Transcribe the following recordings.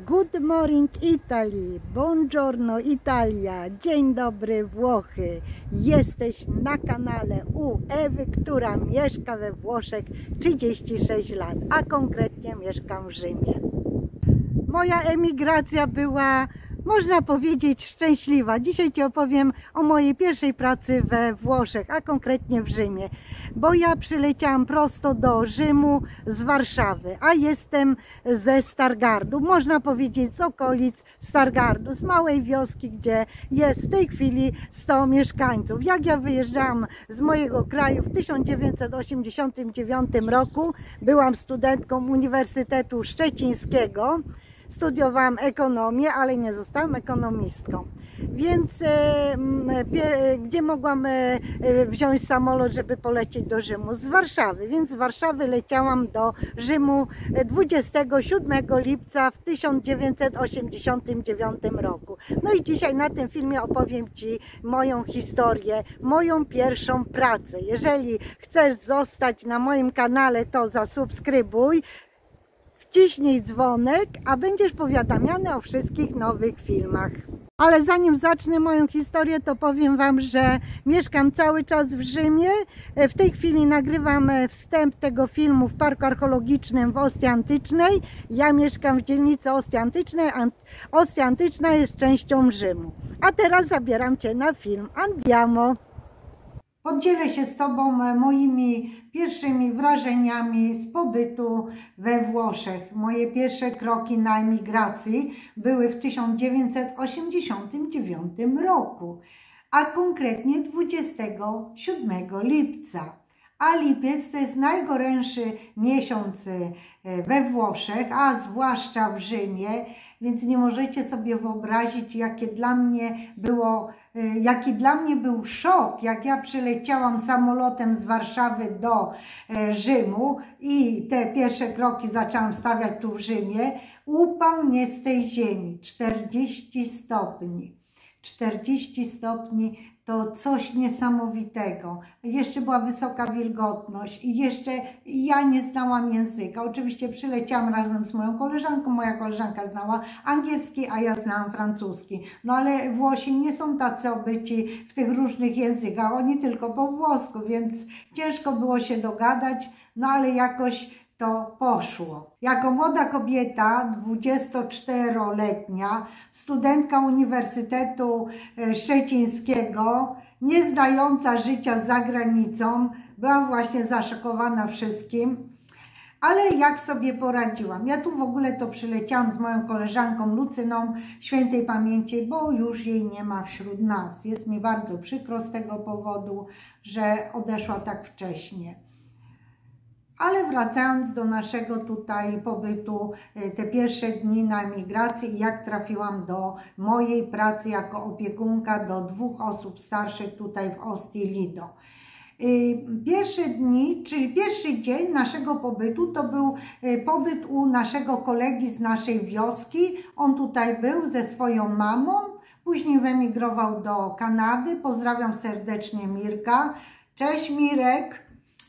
Good morning Italy, buongiorno Italia, dzień dobry Włochy. Jesteś na kanale u Ewy, która mieszka we Włoszech 36 lat, a konkretnie mieszkam w Rzymie. Moja emigracja była, można powiedzieć, szczęśliwa. Dzisiaj Ci opowiem o mojej pierwszej pracy we Włoszech, a konkretnie w Rzymie. Bo ja przyleciałam prosto do Rzymu z Warszawy, a jestem ze Stargardu, można powiedzieć z okolic Stargardu, z małej wioski, gdzie jest w tej chwili 100 mieszkańców. Jak ja wyjeżdżałam z mojego kraju w 1989 roku, byłam studentką Uniwersytetu Szczecińskiego. Studiowałam ekonomię, ale nie zostałam ekonomistką. Więc gdzie mogłam wziąć samolot, żeby polecieć do Rzymu? Z Warszawy. Więc z Warszawy leciałam do Rzymu 27 lipca w 1989 roku. No i dzisiaj na tym filmie opowiem Ci moją historię, moją pierwszą pracę. Jeżeli chcesz zostać na moim kanale, to zasubskrybuj. Wciśnij dzwonek, a będziesz powiadamiany o wszystkich nowych filmach. Ale zanim zacznę moją historię, to powiem Wam, że mieszkam cały czas w Rzymie. W tej chwili nagrywam wstęp tego filmu w Parku Archeologicznym w Ostii Antycznej. Ja mieszkam w dzielnicy Ostii Antycznej. Ostia Antyczna jest częścią Rzymu. A teraz zabieram Cię na film. Andiamo! Podzielę się z Tobą moimi pierwszymi wrażeniami z pobytu we Włoszech. Moje pierwsze kroki na emigracji były w 1989 roku, a konkretnie 27 lipca. A lipiec to jest najgorętszy miesiąc we Włoszech, a zwłaszcza w Rzymie, więc nie możecie sobie wyobrazić, jaki dla mnie był szok, jak ja przyleciałam samolotem z Warszawy do Rzymu i te pierwsze kroki zaczęłam stawiać tu w Rzymie. Upał nie z tej ziemi, 40 stopni. 40 stopni to coś niesamowitego. Jeszcze była wysoka wilgotność i jeszcze ja nie znałam języka. Oczywiście przyleciałam razem z moją koleżanką. Moja koleżanka znała angielski, a ja znałam francuski. No ale Włosi nie są tacy obyci w tych różnych językach. Oni tylko po włosku, więc ciężko było się dogadać. No ale jakoś to poszło. Jako młoda kobieta, 24-letnia, studentka Uniwersytetu Szczecińskiego, nie znająca życia za granicą, byłam właśnie zaszokowana wszystkim, ale jak sobie poradziłam? Ja tu w ogóle to przyleciałam z moją koleżanką Lucyną świętej pamięci, bo już jej nie ma wśród nas. Jest mi bardzo przykro z tego powodu, że odeszła tak wcześnie. Ale wracając do naszego tutaj pobytu, te pierwsze dni na emigracji, jak trafiłam do mojej pracy jako opiekunka do 2 osób starszych tutaj w Ostii Lido. Pierwsze dni, czyli pierwszy dzień naszego pobytu to był pobyt u naszego kolegi z naszej wioski. On tutaj był ze swoją mamą, później wyemigrował do Kanady. Pozdrawiam serdecznie Mirka. Cześć Mirek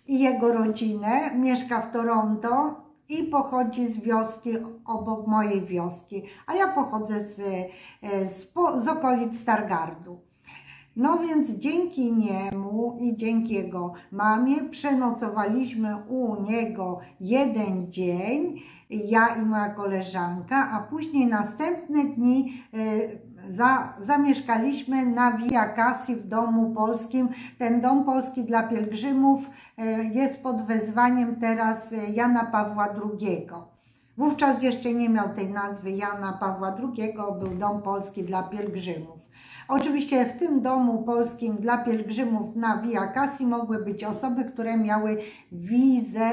i jego rodzinę, mieszka w Toronto i pochodzi z wioski obok mojej wioski, a ja pochodzę z okolic Stargardu. No więc dzięki niemu i dzięki jego mamie przenocowaliśmy u niego jeden dzień, ja i moja koleżanka, a później następne dni zamieszkaliśmy na Via Cassi w domu polskim. Ten dom polski dla pielgrzymów jest pod wezwaniem teraz Jana Pawła II. Wówczas jeszcze nie miał tej nazwy Jana Pawła II, był dom polski dla pielgrzymów. Oczywiście w tym domu polskim dla pielgrzymów na Via Cassi mogły być osoby, które miały wizę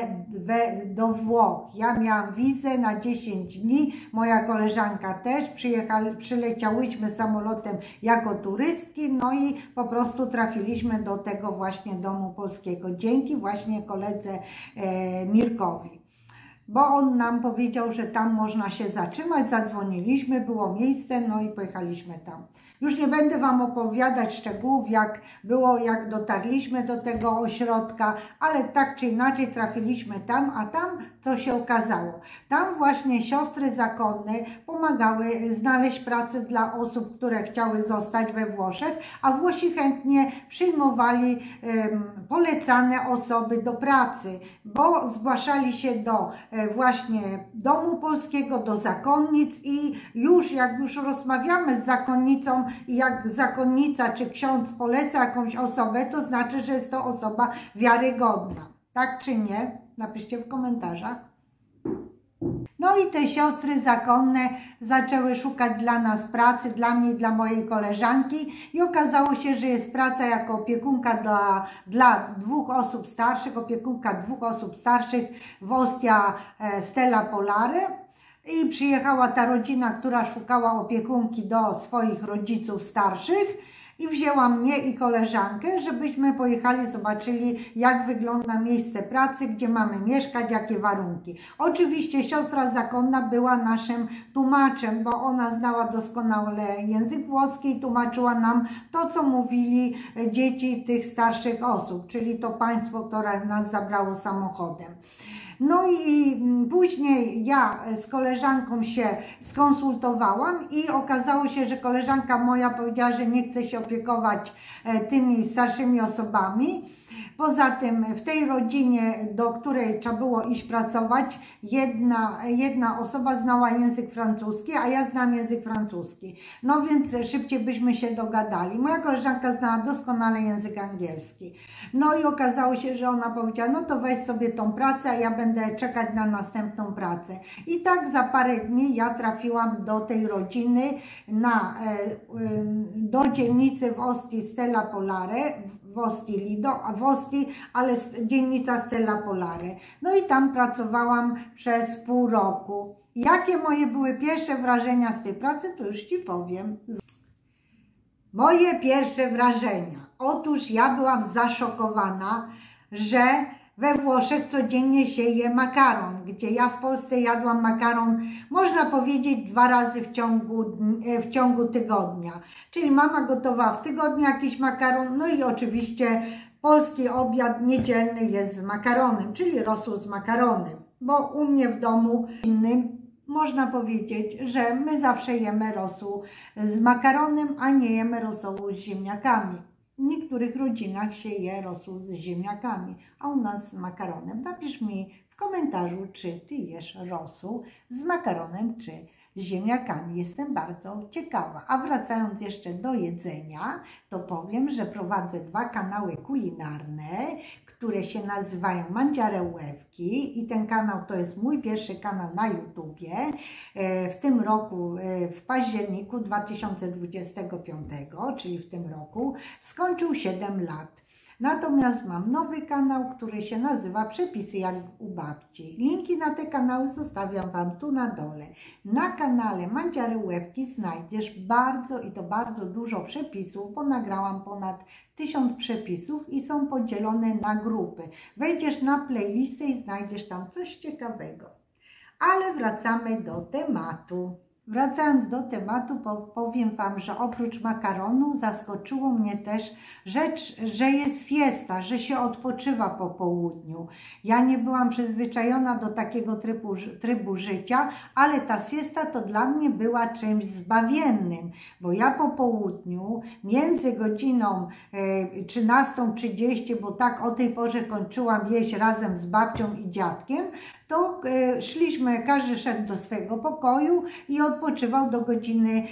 do Włoch. Ja miałam wizę na 10 dni, moja koleżanka też. Przyleciałyśmy samolotem jako turystki, no i po prostu trafiliśmy do tego właśnie domu polskiego. Dzięki właśnie koledze Mirkowi. Bo on nam powiedział, że tam można się zatrzymać, zadzwoniliśmy, było miejsce, no i pojechaliśmy tam. Już nie będę Wam opowiadać szczegółów, jak było, jak dotarliśmy do tego ośrodka, ale tak czy inaczej trafiliśmy tam, a tam co się okazało? Tam właśnie siostry zakonne pomagały znaleźć pracę dla osób, które chciały zostać we Włoszech, a Włosi chętnie przyjmowali polecane osoby do pracy, bo zgłaszali się do właśnie Domu Polskiego, do zakonnic i jak już rozmawiamy z zakonnicą i jak zakonnica czy ksiądz poleca jakąś osobę, to znaczy, że jest to osoba wiarygodna. Tak czy nie? Napiszcie w komentarzach. No i te siostry zakonne zaczęły szukać dla nas pracy, dla mnie i dla mojej koleżanki i okazało się, że jest praca jako opiekunka dla 2 osób starszych, opiekunka 2 osób starszych w Ostia Stella Polare. I przyjechała ta rodzina, która szukała opiekunki do swoich rodziców starszych i wzięła mnie i koleżankę, żebyśmy pojechali, zobaczyli, jak wygląda miejsce pracy, gdzie mamy mieszkać, jakie warunki. Oczywiście siostra zakonna była naszym tłumaczem, bo ona znała doskonale język włoski i tłumaczyła nam to, co mówili dzieci tych starszych osób, czyli to państwo, które nas zabrało samochodem. No i później ja z koleżanką się skonsultowałam i okazało się, że koleżanka moja powiedziała, że nie chce się opiekować tymi starszymi osobami. Poza tym w tej rodzinie, do której trzeba było iść pracować, jedna osoba znała język francuski, a ja znam język francuski. No więc szybciej byśmy się dogadali. Moja koleżanka znała doskonale język angielski. No i okazało się, że ona powiedziała, no to weź sobie tą pracę, a ja będę czekać na następną pracę. I tak za parę dni ja trafiłam do tej rodziny, do dzielnicy w Ostii Stella Polare, w Ostii Lido, a w Ostii, ale dzielnica Stella Polare. No i tam pracowałam przez pół roku. Jakie moje były pierwsze wrażenia z tej pracy, to już Ci powiem. Moje pierwsze wrażenia. Otóż ja byłam zaszokowana, że we Włoszech codziennie się je makaron, gdzie ja w Polsce jadłam makaron, można powiedzieć 2 razy w ciągu tygodnia. Czyli mama gotowała w tygodniu jakiś makaron, no i oczywiście polski obiad niedzielny jest z makaronem, czyli rosół z makaronem. Bo u mnie w domu innym można powiedzieć, że my zawsze jemy rosół z makaronem, a nie jemy rosołu z ziemniakami. W niektórych rodzinach się je rosół z ziemniakami, a u nas z makaronem. Napisz mi w komentarzu, czy Ty jesz rosół z makaronem, czy z ziemniakami. Jestem bardzo ciekawa. A wracając jeszcze do jedzenia, to powiem, że prowadzę 2 kanały kulinarne, które się nazywają Mangiare Łewki i ten kanał to jest mój pierwszy kanał na YouTubie. W tym roku, w październiku 2025, czyli w tym roku, skończył 7 lat. Natomiast mam nowy kanał, który się nazywa Przepisy jak u babci. Linki na te kanały zostawiam Wam tu na dole. Na kanale Mangiare Łewki znajdziesz bardzo dużo przepisów, bo nagrałam ponad 1000 przepisów i są podzielone na grupy. Wejdziesz na playlistę i znajdziesz tam coś ciekawego. Ale wracamy do tematu. Wracając do tematu, powiem Wam, że oprócz makaronu zaskoczyło mnie też rzecz, że jest siesta, że się odpoczywa po południu. Ja nie byłam przyzwyczajona do takiego trybu życia, ale ta siesta to dla mnie była czymś zbawiennym, bo ja po południu między godziną 13:30, bo tak o tej porze kończyłam jeść razem z babcią i dziadkiem, to szliśmy, każdy szedł do swojego pokoju i odpoczywał do godziny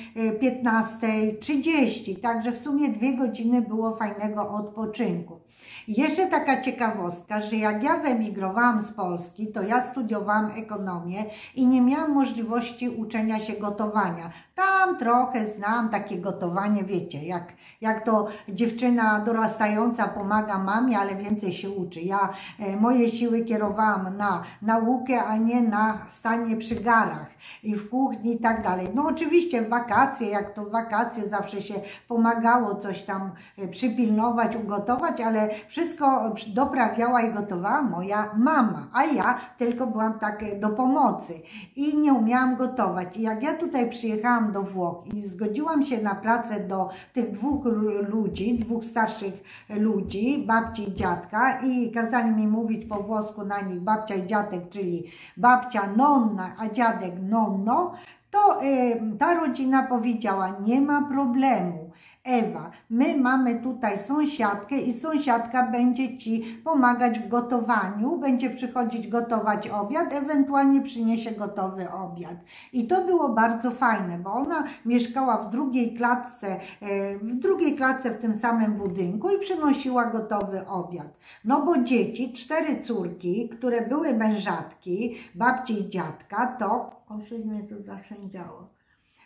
15:30. Także w sumie 2 godziny było fajnego odpoczynku. I jeszcze taka ciekawostka, że jak ja wyemigrowałam z Polski, to ja studiowałam ekonomię i nie miałam możliwości uczenia się gotowania. Tam trochę znam takie gotowanie, wiecie, jak to dziewczyna dorastająca pomaga mamie, ale więcej się uczy. Ja moje siły kierowałam na naukę, a nie na stanie przy garach. i w kuchni i tak dalej. No oczywiście w wakacje, jak to w wakacje zawsze się pomagało coś tam przypilnować, ugotować, ale wszystko doprawiała i gotowała moja mama, a ja tylko byłam tak do pomocy i nie umiałam gotować. I jak ja tutaj przyjechałam do Włoch i zgodziłam się na pracę do tych dwóch ludzi, dwóch starszych ludzi, babci i dziadka, i kazali mi mówić po włosku na nich babcia i dziadek, czyli babcia nonna, a dziadek nonno, to ta rodzina powiedziała: nie ma problemu, Ewa, my mamy tutaj sąsiadkę i sąsiadka będzie Ci pomagać w gotowaniu, będzie przychodzić gotować obiad, ewentualnie przyniesie gotowy obiad. I to było bardzo fajne, bo ona mieszkała w drugiej klatce w tym samym budynku i przynosiła gotowy obiad. No bo dzieci, 4 córki, które były mężatki, babci i dziadka, to... Oszczędź mnie to zasędziało.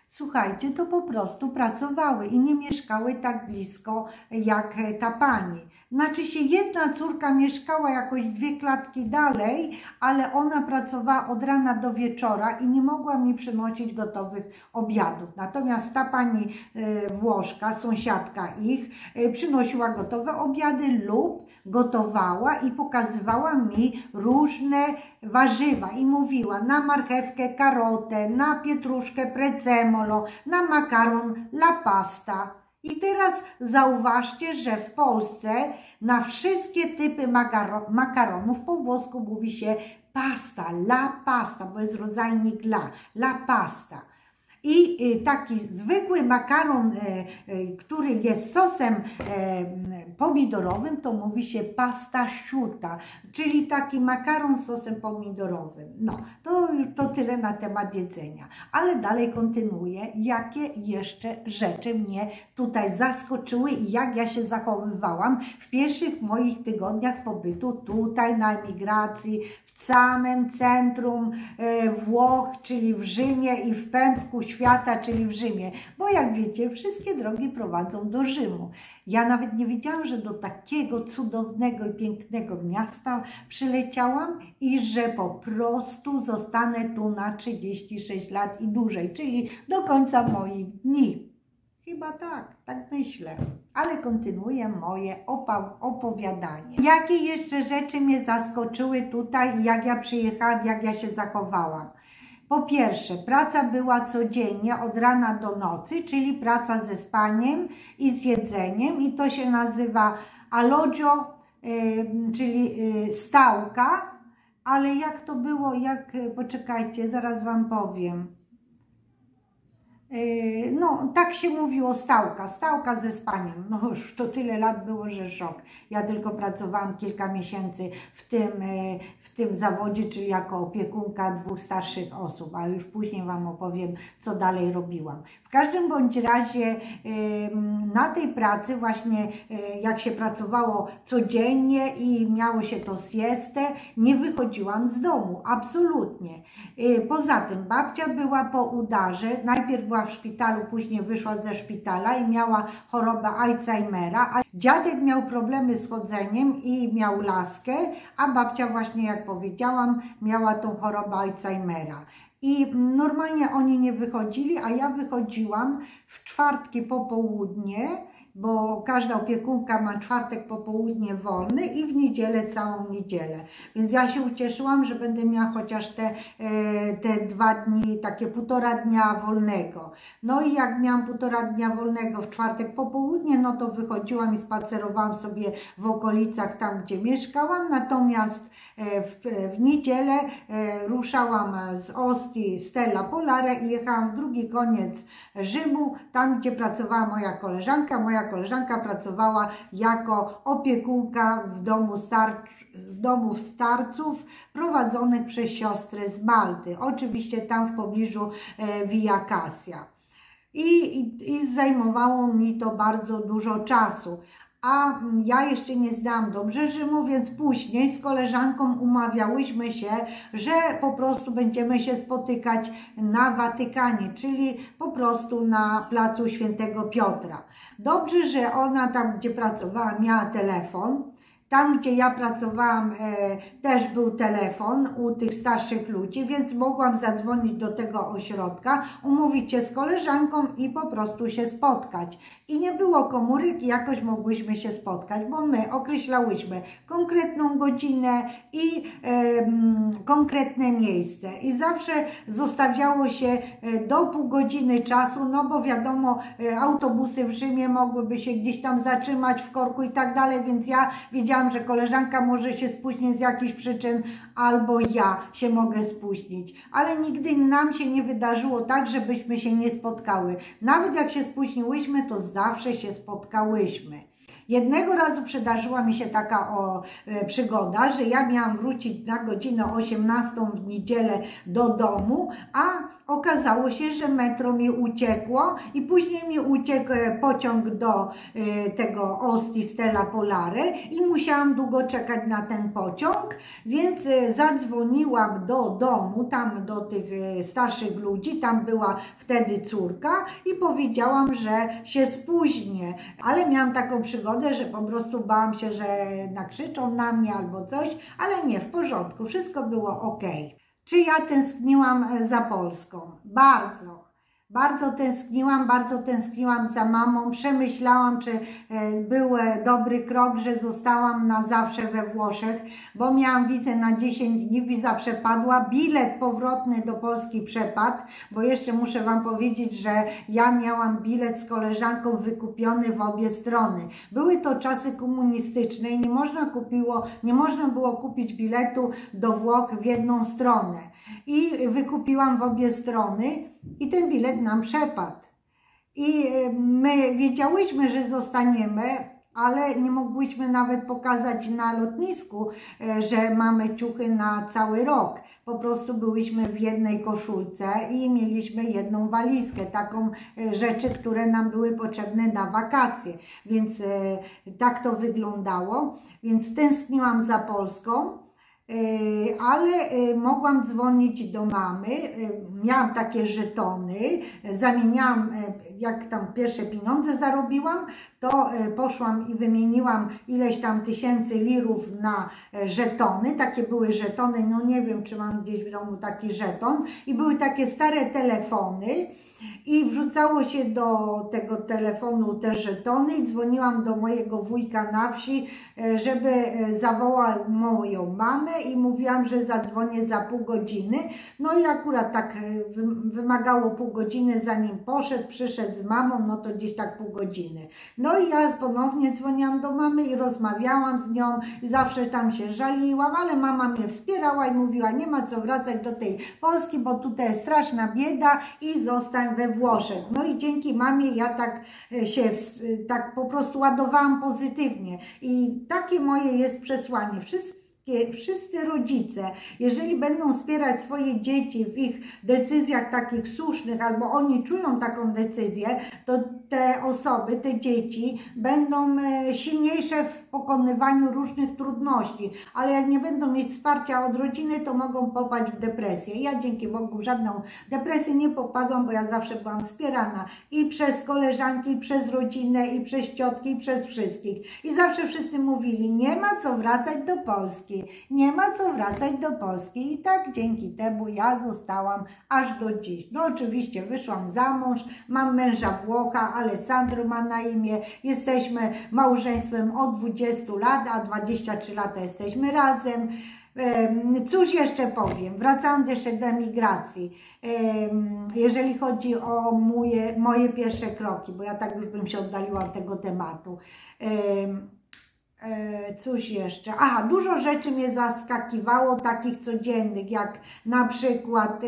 Słuchajcie, to po prostu pracowały i nie mieszkały tak blisko jak ta pani. Znaczy się, jedna córka mieszkała jakoś 2 klatki dalej, ale ona pracowała od rana do wieczora i nie mogła mi przynosić gotowych obiadów. Natomiast ta pani Włoszka, sąsiadka ich, przynosiła gotowe obiady lub gotowała i pokazywała mi różne warzywa i mówiła: na marchewkę, karotę, na pietruszkę, prezzemolo, na makaron, la pasta. I teraz zauważcie, że w Polsce na wszystkie typy makaronów po włosku mówi się pasta, la pasta, bo jest rodzajnik la pasta. I taki zwykły makaron, który jest sosem pomidorowym, to mówi się pasta asciutta, czyli taki makaron z sosem pomidorowym. No, to tyle na temat jedzenia. Ale dalej kontynuuję, jakie jeszcze rzeczy mnie tutaj zaskoczyły i jak ja się zachowywałam w pierwszych moich tygodniach pobytu tutaj na emigracji, w samym centrum Włoch, czyli w Rzymie, i w pępku świata, czyli w Rzymie. Bo jak wiecie, wszystkie drogi prowadzą do Rzymu. Ja nawet nie wiedziałam, że do takiego cudownego i pięknego miasta przyleciałam i że po prostu zostanę tu na 36 lat i dłużej, czyli do końca moich dni. Chyba tak myślę. Ale kontynuuję moje opowiadanie. Jakie jeszcze rzeczy mnie zaskoczyły tutaj, jak ja przyjechałam, jak ja się zachowałam? Po pierwsze, praca była codziennie od rana do nocy, czyli praca ze spaniem i z jedzeniem, i to się nazywa alloggio, czyli stałka, ale jak to było, poczekajcie, zaraz Wam powiem. No, tak się mówiło, stałka ze spaniem. No już to tyle lat było, że szok. Ja tylko pracowałam kilka miesięcy w tym zawodzie, czyli jako opiekunka 2 starszych osób, a już później Wam opowiem, co dalej robiłam. W każdym bądź razie na tej pracy właśnie, jak się pracowało codziennie i miało się to siestę, nie wychodziłam z domu, absolutnie. Poza tym babcia była po udarze, najpierw była w szpitalu, później wyszła ze szpitala i miała chorobę Alzheimera, a dziadek miał problemy z chodzeniem i miał laskę, a babcia właśnie, jak powiedziałam, miała tą chorobę Alzheimera. I normalnie oni nie wychodzili, a ja wychodziłam w czwartki po południe, bo każda opiekunka ma czwartek popołudnie wolny i w niedzielę całą niedzielę. Więc ja się ucieszyłam, że będę miała chociaż te 2 dni, takie 1,5 dnia wolnego. No i jak miałam 1,5 dnia wolnego w czwartek popołudnie, no to wychodziłam i spacerowałam sobie w okolicach tam, gdzie mieszkałam. Natomiast w niedzielę ruszałam z Ostii Stella Polare i jechałam w drugi koniec Rzymu, tam gdzie pracowała moja koleżanka. Moja koleżanka pracowała jako opiekunka w domu starców prowadzonych przez siostry z Malty. Oczywiście tam w pobliżu Via Cassia. I zajmowało mi to bardzo dużo czasu. A ja jeszcze nie znałam dobrze Rzymu, więc później z koleżanką umawiałyśmy się, że po prostu będziemy się spotykać na Watykanie, czyli po prostu na placu Świętego Piotra. Dobrze, że ona tam, gdzie pracowała, miała telefon, Tam, gdzie ja pracowałam, też był telefon u tych starszych ludzi, więc mogłam zadzwonić do tego ośrodka, umówić się z koleżanką i po prostu się spotkać. I nie było komórek i jakoś mogłyśmy się spotkać, bo my określałyśmy konkretną godzinę i konkretne miejsce. I zawsze zostawiało się do pół godziny czasu, no bo wiadomo, autobusy w Rzymie mogłyby się gdzieś tam zatrzymać w korku i tak dalej, więc ja wiedziałam, że koleżanka może się spóźnić z jakichś przyczyn, albo ja się mogę spóźnić. Ale nigdy nam się nie wydarzyło tak, żebyśmy się nie spotkały. Nawet jak się spóźniłyśmy, to zawsze się spotkałyśmy. Jednego razu przydarzyła mi się taka przygoda, że ja miałam wrócić na godzinę 18 w niedzielę do domu, a okazało się, że metro mi uciekło i później mi uciekł pociąg do tego Ostii Stella Polare i musiałam długo czekać na ten pociąg, więc zadzwoniłam do domu, tam do tych starszych ludzi, tam była wtedy córka i powiedziałam, że się spóźnię, ale miałam taką przygodę, że po prostu bałam się, że nakrzyczą na mnie albo coś, ale nie, w porządku, wszystko było ok. Czy ja tęskniłam za Polską? Bardzo. Bardzo tęskniłam za mamą. Przemyślałam, czy był dobry krok, że zostałam na zawsze we Włoszech, bo miałam wizę na 10 dni, wiza przepadła, bilet powrotny do Polski przepadł, bo jeszcze muszę Wam powiedzieć, że ja miałam bilet z koleżanką wykupiony w obie strony. Były to czasy komunistyczne i nie można było kupić biletu do Włoch w jedną stronę. I wykupiłam w obie strony i ten bilet nam przepadł. I my wiedziałyśmy, że zostaniemy, ale nie mogłyśmy nawet pokazać na lotnisku, że mamy ciuchy na cały rok. Po prostu byłyśmy w jednej koszulce i mieliśmy jedną walizkę, taką rzeczy, które nam były potrzebne na wakacje. Więc tak to wyglądało. Więc tęskniłam za Polską. Ale mogłam dzwonić do mamy, miałam takie żetony, zamieniałam, jak tam pierwsze pieniądze zarobiłam, to poszłam i wymieniłam ileś tam tysięcy lirów na żetony, takie były żetony, no nie wiem, czy mam gdzieś w domu taki żeton i były takie stare telefony i wrzucało się do tego telefonu te żetony i dzwoniłam do mojego wujka na wsi, żeby zawołał moją mamę i mówiłam, że zadzwonię za pół godziny. No i akurat tak wymagało pół godziny, zanim przyszedł z mamą, no to gdzieś tak pół godziny. No i ja ponownie dzwoniłam do mamy i rozmawiałam z nią i zawsze tam się żaliłam, ale mama mnie wspierała i mówiła, nie ma co wracać do tej Polski, bo tutaj jest straszna bieda i zostań we Włoszech. No i dzięki mamie ja tak się po prostu ładowałam pozytywnie i takie moje jest przesłanie. Wszyscy rodzice, jeżeli będą wspierać swoje dzieci w ich decyzjach takich słusznych, albo oni czują taką decyzję, to te osoby, te dzieci będą silniejsze w pokonywaniu różnych trudności, ale jak nie będą mieć wsparcia od rodziny, to mogą popaść w depresję. Ja dzięki Bogu w żadną depresję nie popadłam, bo ja zawsze byłam wspierana i przez koleżanki, i przez rodzinę, i przez ciotki, i przez wszystkich. I zawsze wszyscy mówili, nie ma co wracać do Polski, nie ma co wracać do Polski. I tak dzięki temu ja zostałam aż do dziś. No oczywiście wyszłam za mąż, mam męża Włocha, Alessandro ma na imię, jesteśmy małżeństwem od 20 lat, a 23 lata jesteśmy razem. Cóż jeszcze powiem, wracając jeszcze do emigracji, jeżeli chodzi o moje pierwsze kroki, bo ja tak już bym się oddaliła od tego tematu. Cóż jeszcze? Aha, dużo rzeczy mnie zaskakiwało, takich codziennych, jak na przykład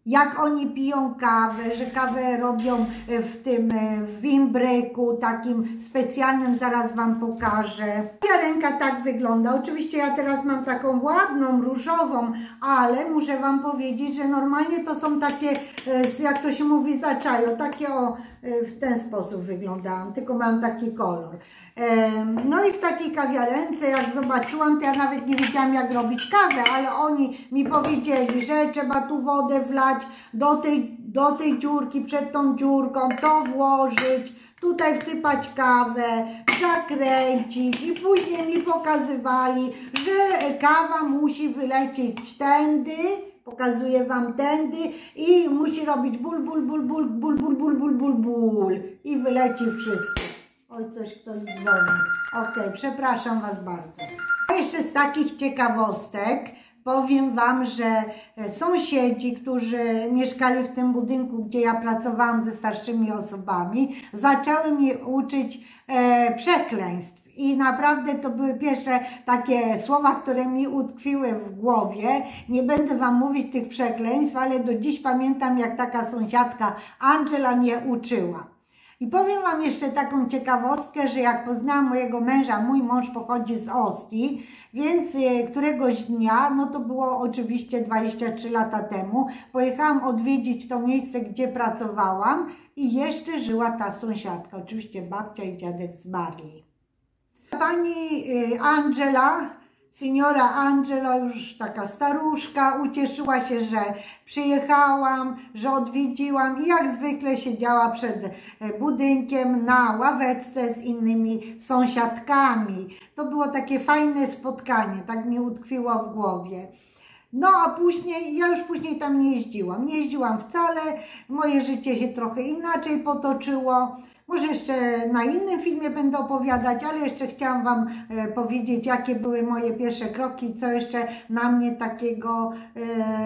jak oni piją kawę, że kawę robią w windbreaku takim specjalnym, zaraz Wam pokażę. Moja ręka tak wygląda. Oczywiście ja teraz mam taką ładną, różową, ale muszę Wam powiedzieć, że normalnie to są takie, jak to się mówi, zaczajo, takie w ten sposób wyglądałam, tylko mam taki kolor. No i w takiej kawiarence, jak zobaczyłam, to ja nawet nie wiedziałam, jak robić kawę, ale oni mi powiedzieli, że trzeba tu wodę wlać do tej dziurki, przed tą dziurką, to włożyć, tutaj wsypać kawę, zakręcić i później mi pokazywali, że kawa musi wylecieć tędy, pokazuję wam tędy i musi robić ból, ból, ból, ból, ból, ból, ból, ból, ból, ból i wyleci wszystko. Oj, ktoś dzwoni. Okej, przepraszam was bardzo. A jeszcze z takich ciekawostek powiem wam, że sąsiedzi, którzy mieszkali w tym budynku, gdzie ja pracowałam ze starszymi osobami, zaczęły mnie uczyć przekleństw. I naprawdę to były pierwsze takie słowa, które mi utkwiły w głowie. Nie będę wam mówić tych przekleństw, ale do dziś pamiętam, jak taka sąsiadka Angela mnie uczyła. I powiem wam jeszcze taką ciekawostkę, że jak poznałam mojego męża, mój mąż pochodzi z Ostii, więc któregoś dnia, no to było oczywiście 23 lata temu, pojechałam odwiedzić to miejsce, gdzie pracowałam i jeszcze żyła ta sąsiadka. Oczywiście babcia i dziadek zmarli. Pani Angela, seniora Angela, już taka staruszka, ucieszyła się, że przyjechałam, że odwiedziłam i jak zwykle siedziała przed budynkiem na ławeczce z innymi sąsiadkami. To było takie fajne spotkanie, tak mi utkwiło w głowie. No a później, ja już później tam nie jeździłam wcale, moje życie się trochę inaczej potoczyło. Może jeszcze na innym filmie będę opowiadać, ale jeszcze chciałam wam powiedzieć, jakie były moje pierwsze kroki, co jeszcze na mnie takiego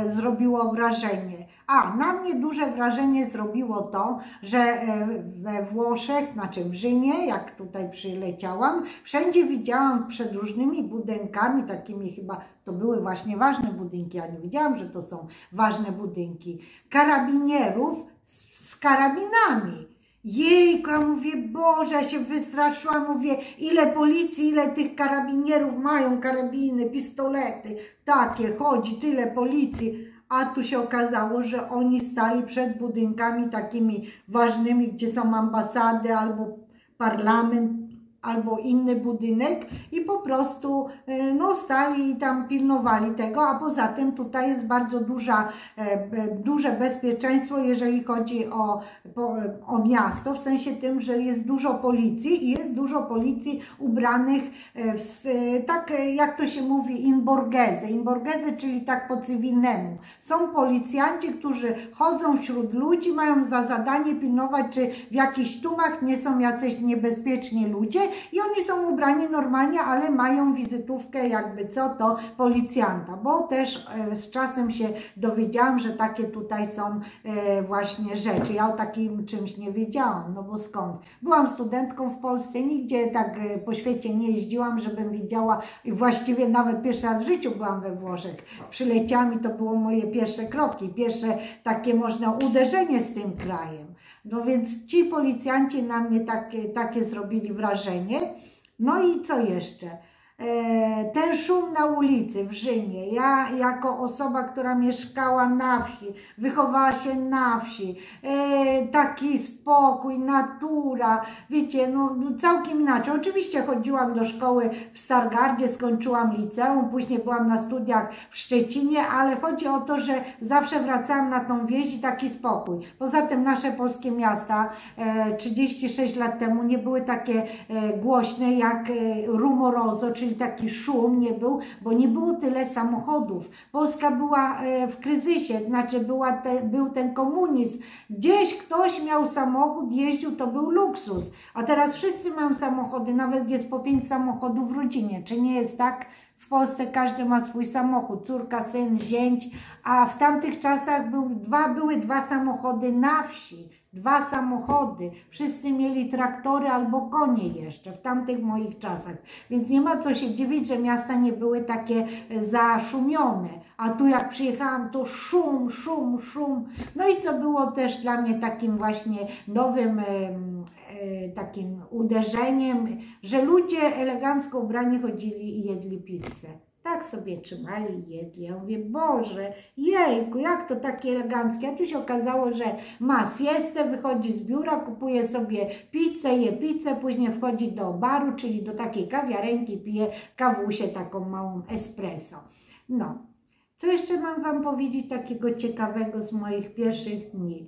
zrobiło wrażenie. A, na mnie duże wrażenie zrobiło to, że we Włoszech, znaczy w Rzymie, jak tutaj przyleciałam, wszędzie widziałam przed różnymi budynkami, takimi chyba, to były właśnie ważne budynki, ja nie wiedziałam, że to są ważne budynki, karabinierów z karabinami. Jejku, ja mówię, Boże, ja się wystraszyłam, mówię, ile policji, ile tych karabinierów mają karabiny, pistolety, takie, chodzi, tyle policji. A tu się okazało, że oni stali przed budynkami takimi ważnymi, gdzie są ambasady albo parlament, albo inny budynek i po prostu no, stali i tam pilnowali tego, a poza tym tutaj jest bardzo duże bezpieczeństwo, jeżeli chodzi o miasto, w sensie tym, że jest dużo policji i jest dużo policji ubranych tak jak to się mówi in borghese, czyli tak po cywilnemu. Są policjanci, którzy chodzą wśród ludzi, mają za zadanie pilnować, czy w jakichś tłumach nie są jacyś niebezpieczni ludzie, i oni są ubrani normalnie, ale mają wizytówkę jakby co to policjanta, bo też z czasem się dowiedziałam, że takie tutaj są właśnie rzeczy. Ja o takim czymś nie wiedziałam, no bo skąd? Byłam studentką w Polsce, nigdzie tak po świecie nie jeździłam, żebym wiedziała i właściwie nawet pierwszy raz w życiu byłam we Włoszech. Przyleciałam i to było moje pierwsze kroki, pierwsze takie można uderzenie z tym krajem. No więc ci policjanci na mnie takie zrobili wrażenie. No i co jeszcze? Ten szum na ulicy w Rzymie, ja jako osoba, która mieszkała na wsi, wychowała się na wsi, taki spokój, natura, wiecie, no całkiem inaczej. Oczywiście chodziłam do szkoły w Stargardzie, skończyłam liceum, później byłam na studiach w Szczecinie, ale chodzi o to, że zawsze wracałam na tą wieś i taki spokój. Poza tym nasze polskie miasta 36 lat temu nie były takie głośne jak rumorozo, czyli taki szum nie był, bo nie było tyle samochodów. Polska była w kryzysie, znaczy był ten komunizm. Gdzieś ktoś miał samochód, jeździł, to był luksus. A teraz wszyscy mają samochody, nawet jest po 5 samochodów w rodzinie. Czy nie jest tak? W Polsce każdy ma swój samochód, córka, syn, zięć, a w tamtych czasach były dwa samochody na wsi. 2 samochody. Wszyscy mieli traktory albo konie jeszcze w tamtych moich czasach. Więc nie ma co się dziwić, że miasta nie były takie zaszumione. A tu jak przyjechałam, to szum, szum, szum. No i co było też dla mnie takim właśnie nowym takim uderzeniem, że ludzie elegancko ubrani chodzili i jedli pizzę. Tak sobie trzymali i jedli. Ja mówię, Boże, jejku, jak to takie eleganckie. A tu się okazało, że ma siestę, wychodzi z biura, kupuje sobie pizzę, je pizzę, później wchodzi do baru, czyli do takiej kawiarenki, pije kawusię, taką małą espresso. No, co jeszcze mam wam powiedzieć takiego ciekawego z moich pierwszych dni?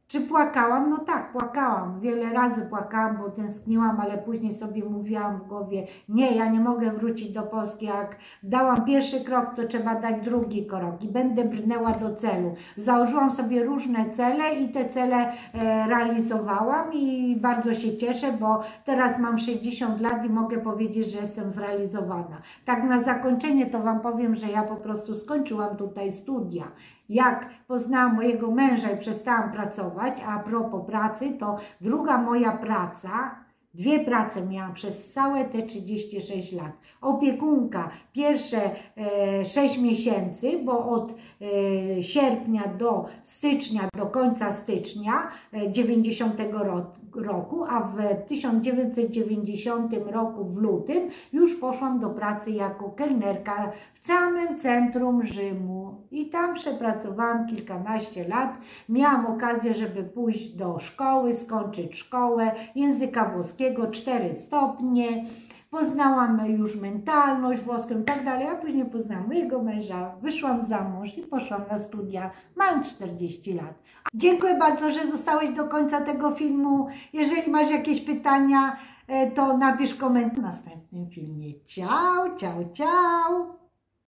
Czy płakałam? No tak, płakałam. Wiele razy płakałam, bo tęskniłam, ale później sobie mówiłam w głowie, nie, ja nie mogę wrócić do Polski. Jak dałam pierwszy krok, to trzeba dać drugi krok i będę brnęła do celu. Założyłam sobie różne cele i te cele realizowałam i bardzo się cieszę, bo teraz mam 60 lat i mogę powiedzieć, że jestem zrealizowana. Tak na zakończenie to Wam powiem, że ja po prostu skończyłam tutaj studia. Jak poznałam mojego męża i przestałam pracować, a propos pracy, to druga moja praca, dwie prace miałam przez całe te 36 lat. Opiekunka pierwsze 6 miesięcy, bo od sierpnia do stycznia, do końca stycznia 90 roku, a w 1990 roku w lutym już poszłam do pracy jako kelnerka w samym centrum Rzymu i tam przepracowałam kilkanaście lat. Miałam okazję, żeby pójść do szkoły, skończyć szkołę języka włoskiego, 4 stopnie. Poznałam już mentalność włoską i tak dalej, a później poznałam mojego męża, wyszłam za mąż i poszłam na studia, mając 40 lat. Dziękuję bardzo, że zostałeś do końca tego filmu. Jeżeli masz jakieś pytania, to napisz komentarz w następnym filmie. Ciao, ciao, ciao!